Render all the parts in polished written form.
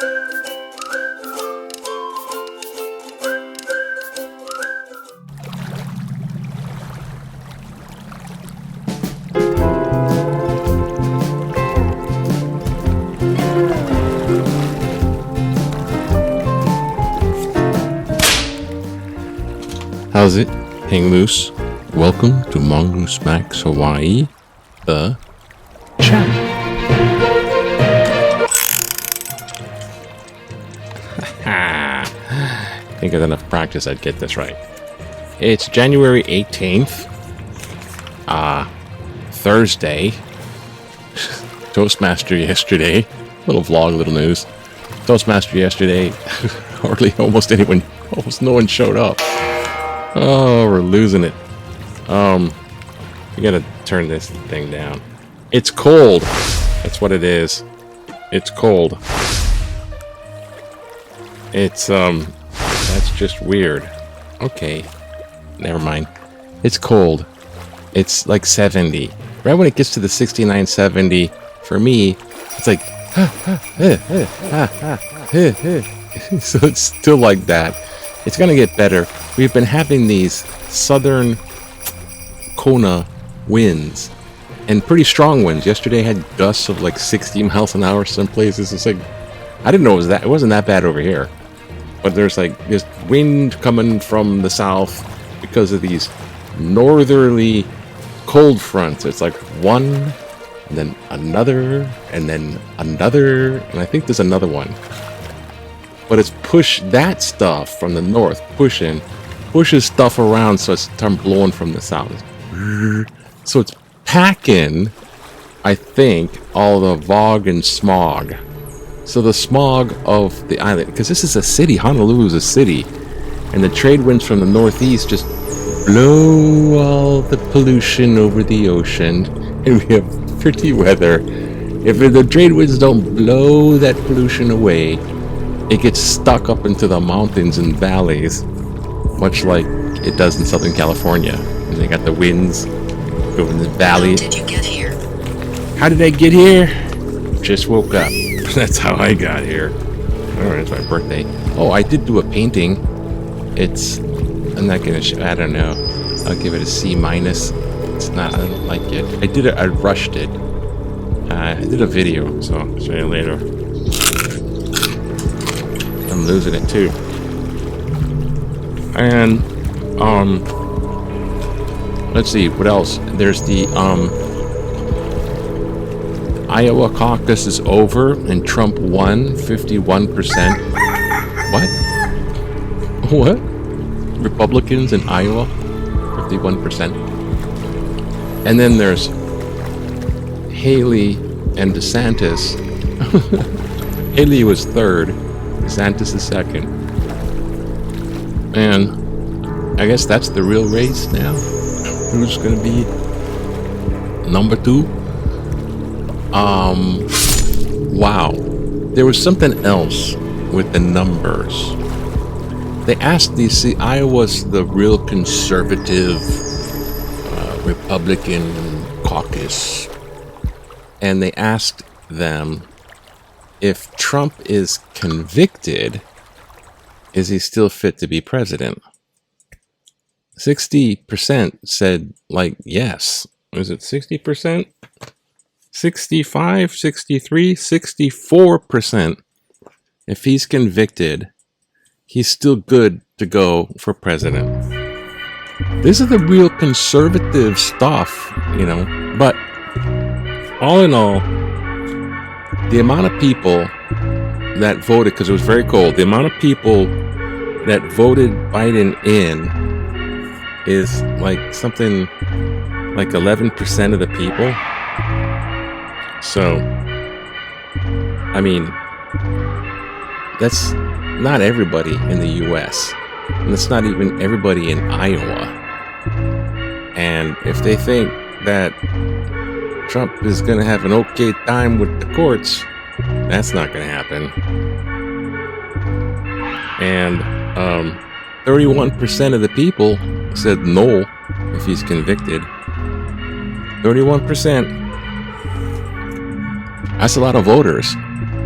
How's it? Hang loose. Welcome to Mongoose Max Hawaii, the channel. I think with enough practice I'd get this right. It's January 18th, Thursday. Toastmaster yesterday. Little vlog, little news. Toastmaster yesterday. Almost no one showed up. Oh, we're losing it. We gotta turn this thing down. It's cold. That's what it is. It's cold. It's, that's just weird. Okay. Never mind. It's cold. It's like 70. Right when it gets to the 69, 70, for me, it's like, so it's still like that. It's gonna get better. We've been having these southern Kona winds and pretty strong winds. Yesterday had gusts of like 60 miles an hour some places. It's like, I didn't know it wasn't that bad over here. But there's like this wind coming from the south because of these northerly cold fronts. It's like one, and then another, and then another, and I think there's another one. But it's pushed that stuff from the north, pushes stuff around, so it's blowing from the south. So it's packing, I think, all the fog and smog. So the smog of the island, because this is a city, Honolulu is a city, and the trade winds from the northeast just blow all the pollution over the ocean, and we have pretty weather. If the trade winds don't blow that pollution away, it gets stuck up into the mountains and valleys, much like it does in Southern California. And they got the winds go in the valley. How did you get here? How did I get here? Just woke up. That's how I got here. Oh, it's my birthday. Oh, I did do a painting. I'm not gonna show, I don't know. I'll give it a C-. It's not, I don't like it. I rushed it. I did a video, so I'll show you later. I'm losing it too. And let's see what else. There's the Iowa caucus is over and Trump won 51%. What? Republicans in Iowa 51%. And then there's Haley and DeSantis. Haley was third. DeSantis is second. And I guess that's the real race now. Who's going to be number 2? Wow. There was something else with the numbers. They asked Iowa's the real conservative Republican caucus. And they asked them, if Trump is convicted, is he still fit to be president? 60% said, like, yes. Was it 60%? 65, 63, 64%. If he's convicted, he's still good to go for president. This is the real conservative stuff, you know. But all in all, the amount of people that voted, because it was very cold, the amount of people that voted Biden in is like something like 11% of the people. So, I mean, that's not everybody in the U.S. And that's not even everybody in Iowa. And if they think that Trump is going to have an okay time with the courts, that's not going to happen. And 31% of the people said no if he's convicted. 31%. That's a lot of voters.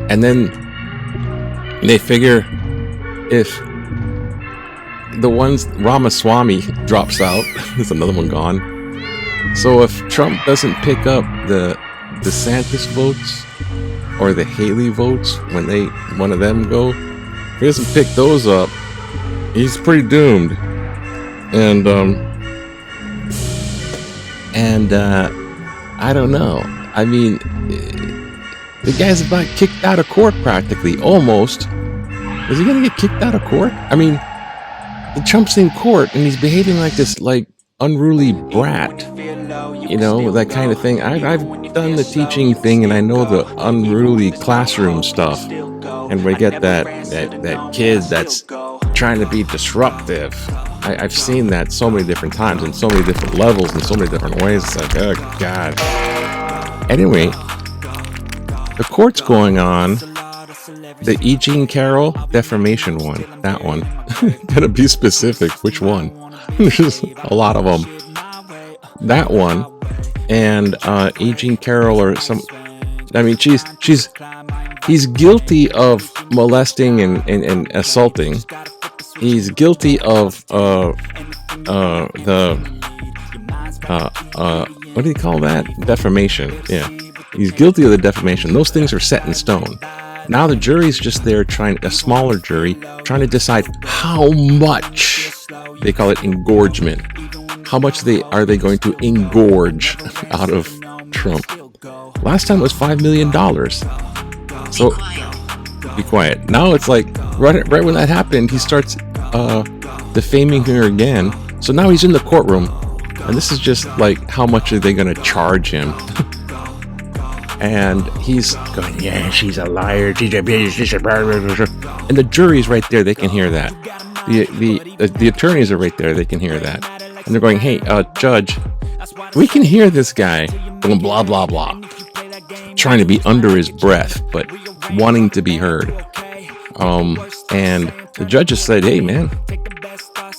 And then They figure if the ones Ramaswamy drops out, there's another one gone. So if Trump doesn't pick up the DeSantis votes or the Haley votes when one of them go, if he doesn't pick those up, he's pretty doomed. And I don't know. I mean, the guy's about kicked out of court practically, almost. Is he gonna get kicked out of court? I mean, the Trump's in court and he's behaving like this, like, unruly brat. You know, that kind of thing. I've done the teaching thing and I know the unruly classroom stuff. And we get that kid that's trying to be disruptive. I've seen that so many different times and so many different levels and so many different ways. It's like, oh God. Anyway, the court's going on. The E. Jean Carroll defamation one. That one. Gotta be specific. Which one? There's a lot of them. That one. And E. Jean Carroll or some... I mean, he's guilty of molesting and assaulting. He's guilty of what do you call that? Defamation. Yeah. He's guilty of the defamation. Those things are set in stone. Now the jury's just there a smaller jury, trying to decide how much, they call it engorgement. How much are they going to engorge out of Trump? Last time it was $5 million. So, be quiet. Now it's like, right when that happened, he starts defaming her again. So now he's in the courtroom. And this is just like, how much are they going to charge him? And he's going, yeah, she's a liar. She's a bitch. And the jury's right there. They can hear that. The attorneys are right there. They can hear that. And they're going, hey, judge, we can hear this guy going blah, blah, blah. Trying to be under his breath, but wanting to be heard. And the judge just said, hey, man,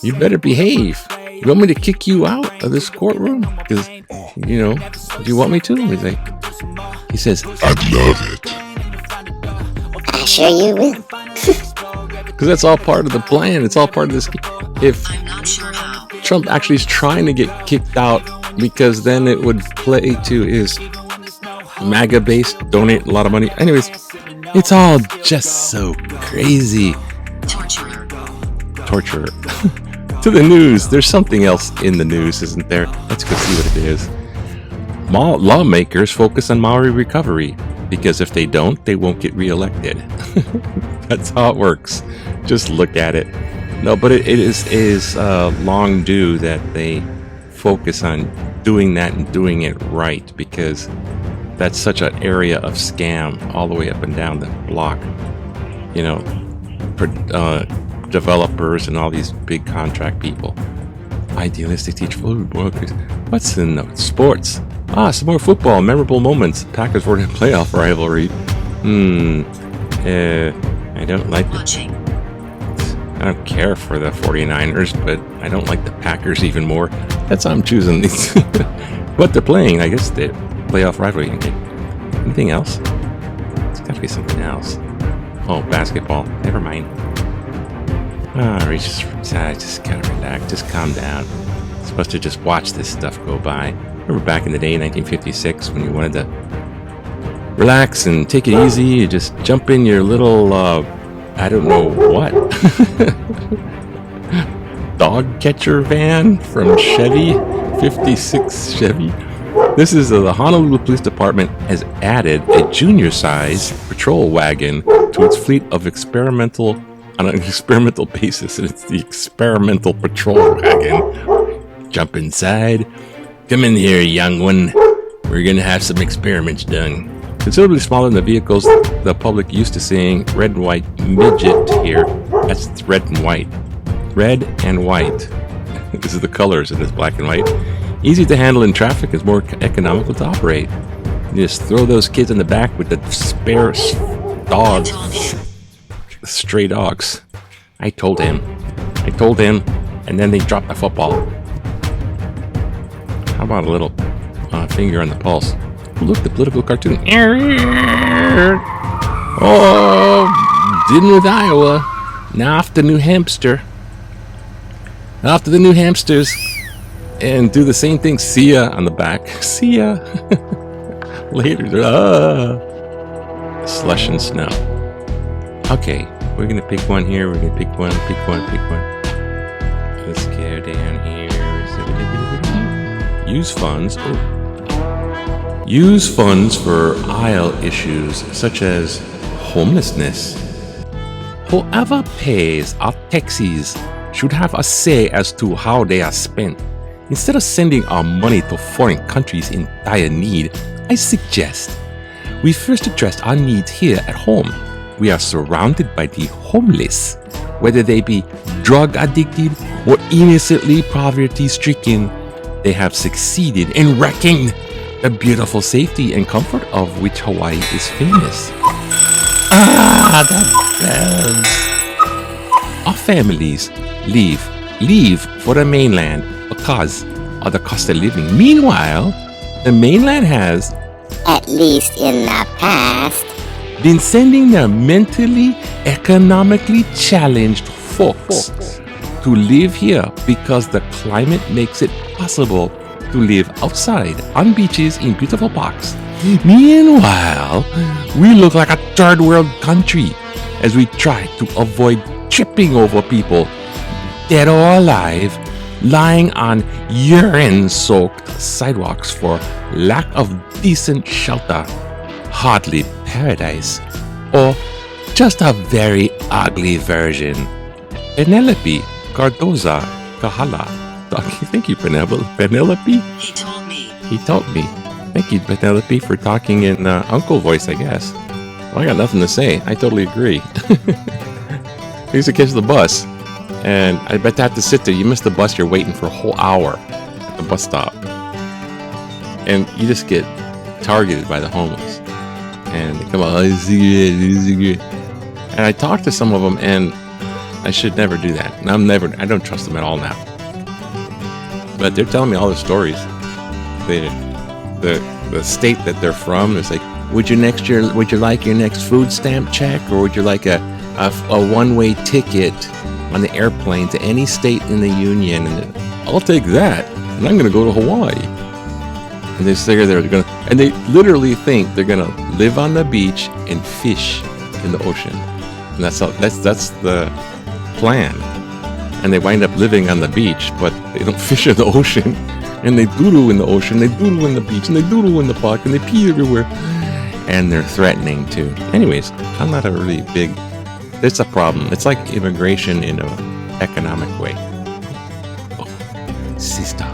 you better behave. You want me to kick you out of this courtroom? Because, you know, do you want me to? He says, I'd love it. I'm sure you will. Because that's all part of the plan. It's all part of this. If Trump actually is trying to get kicked out, because then it would play to his MAGA base, donate a lot of money. Anyways, it's all just so crazy. Torturer. To the news. There's something else in the news, isn't there? Let's go see what it is. Lawmakers focus on Maori recovery, because if they don't, they won't get reelected. That's how it works. Just look at it. No, but it is long due that they focus on doing that and doing it right, because that's such an area of scam all the way up and down the block. You know, developers and all these big contract people. Idealistic teach food. What's in the sports? Some more football. Memorable moments. Packers were in a playoff rivalry. I don't like I don't care for the 49ers, but I don't like the Packers even more. That's how I'm choosing these. But they're playing, I guess, the playoff rivalry. Anything else? It's got to be something else. Oh, basketball. Never mind. Just gotta relax. Just calm down. You're supposed to just watch this stuff go by. Remember back in the day, 1956, when you wanted to relax and take it easy, you just jump in your little, I don't know what, dog catcher van from Chevy, 56 Chevy. This is the Honolulu Police Department has added a junior-size patrol wagon to its fleet of on an experimental basis, and it's the experimental patrol wagon. Jump inside. Come in here, young one. We're gonna have some experiments done. Considerably smaller than the vehicles the public used to seeing. Red and white midget here. That's red and white. Red and white. This is the colors in this black and white. Easy to handle in traffic, is more economical to operate. You just throw those kids in the back with the spare dogs. Stray dogs. I told him, and then they dropped the football. How about a little finger on the pulse? Look, the political cartoon. Oh, Didn't with Iowa. Now off to New Hampshire. Off to the New Hamsters. And do the same thing. See ya on the back. See ya. Later. Slush and snow. Okay. We're going to pick one here. We're going to pick one. Let's go down here. Use funds. Oh. Use funds for aisle issues such as homelessness. Whoever pays our taxes should have a say as to how they are spent. Instead of sending our money to foreign countries in dire need, I suggest we first address our needs here at home. We are surrounded by the homeless, whether they be drug addicted or innocently poverty stricken. They have succeeded in wrecking the beautiful safety and comfort of which Hawaii is famous. The bells. Our families leave for the mainland because of the cost of living. Meanwhile, the mainland has, At least in the past. been sending their mentally, economically challenged folks to live here because the climate makes it possible to live outside on beaches in beautiful parks. Meanwhile, we look like a third world country as we try to avoid tripping over people, dead or alive, lying on urine-soaked sidewalks for lack of decent shelter. Hardly paradise, or just a very ugly version. Penelope Cardoza Kahala. Thank you, Penelope. He told me. He told me. Thank you, Penelope, for talking in uncle voice, I guess. Well, I got nothing to say. I totally agree. I used to catch the bus, and I bet to have to sit there. You miss the bus, you're waiting for a whole hour at the bus stop. And you just get targeted by the homeless. And they come out, and I talked to some of them, and I should never do that. And I don't trust them at all now. But they're telling me all the stories. The state that they're from, it's like, would you like your next food stamp check, or would you like a one-way ticket on the airplane to any state in the union? And I'll take that, and I'm going to go to Hawaii. And they say and they literally think they're gonna live on the beach and fish in the ocean, and that's the plan. And they wind up living on the beach, but they don't fish in the ocean, and they doodle in the ocean, they doodle in the beach, and they doodle in the park, and they pee everywhere, and they're threatening too. Anyways, I'm not a really big. It's a problem. It's like immigration in an economic way. Oh, sister,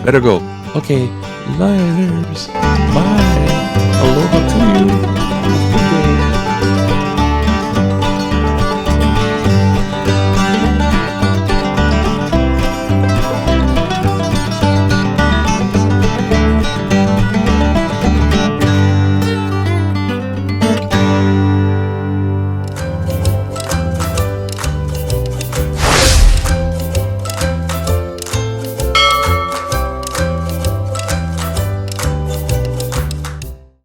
better go. Okay. Laters. Bye. Aloha to you.